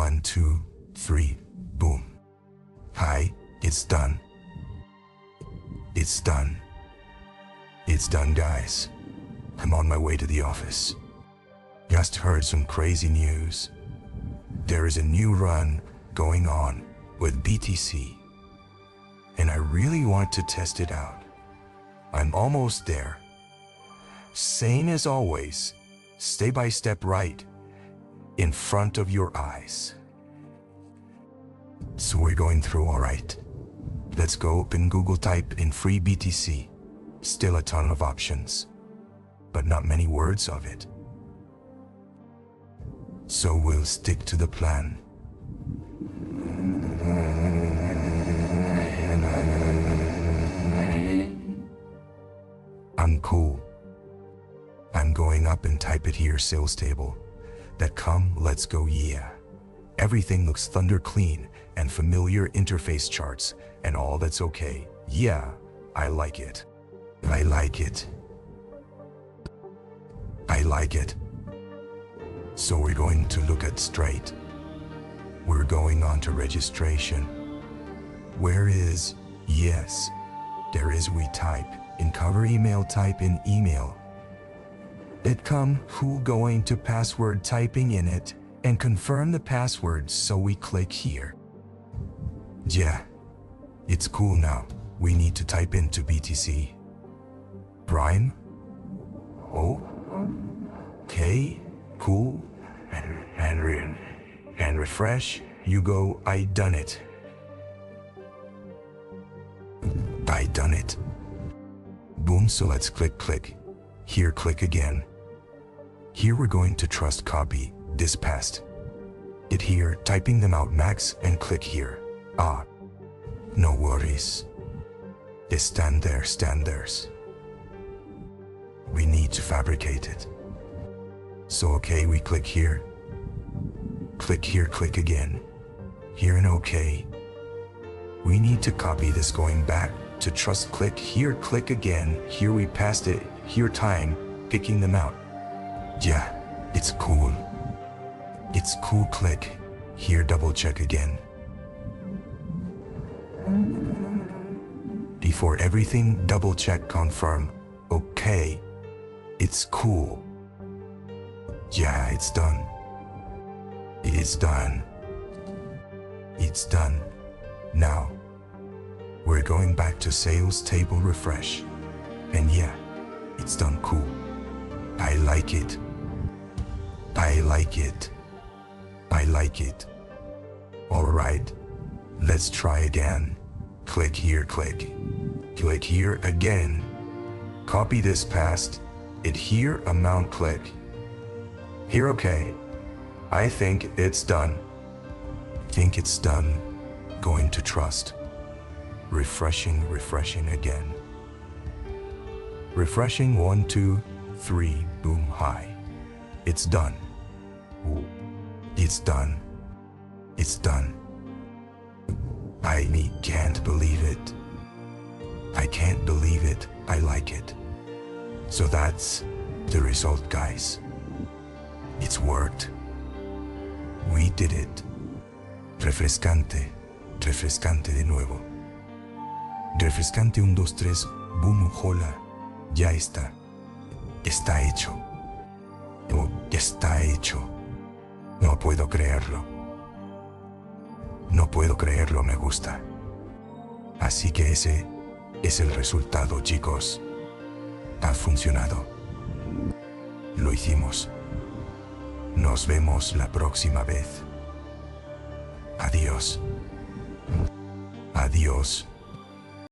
1, 2, 3, boom. Hi, it's done. It's done. It's done, guys. I'm on my way to the office. Just heard some crazy news. There is a new run going on with BTC, and I really want to test it out. I'm almost there. Same as always, step-by-step right in front of your eyes. So we're going through, all right. Let's go open Google, type in free BTC. Still a ton of options, but not many words of it. So we'll stick to the plan. I'm cool. I'm going up and type it here, sales table. Let's go, yeah. Everything looks thunder clean and familiar interface charts and all that's okay. Yeah, I like it. I like it. I like it. So we're going to look at straight. We're going on to registration. Where is, yes, there is we type in cover email, type in email. Who going to password typing in it and confirm the password, so we click here. Yeah, it's cool now. We need to type into BTC. Prime? Oh, okay, cool. And refresh, you go, I done it. I done it. Boom, so let's click. Here, click again. Here we're going to trust copy this past. It here, typing them out max and click here. No worries. Stand there's. We need to fabricate it. So okay, we click here. Click here, click again. Here and okay. We need to copy this going back to trust, click here, click again. Here we passed it, here time, picking them out. Yeah, it's cool. It's cool, click. Here double check again. Before everything, double check, confirm. Okay, it's cool. Yeah, it's done. It's done. It's done. Now, we're going back to sales table, refresh. And yeah, it's done, cool. I like it. I like it. I like it. All right, let's try again. Click here, click. Click here again. Copy this past it here, amount, click. Here, okay. I think it's done. Think it's done. Going to trust. Refreshing again. Refreshing 1, 2, 3, boom, hi. It's done. Ooh. It's done. It's done. I can't believe it. I can't believe it. I like it. So that's the result, guys. It's worked. We did it. Refrescante de nuevo. Refrescante 1, 2, 3, boom, hola. Ya está. Está hecho. Oh, está hecho. No puedo creerlo. No puedo creerlo, me gusta. Así que ese es el resultado, chicos. Ha funcionado. Lo hicimos. Nos vemos la próxima vez. Adiós. Adiós.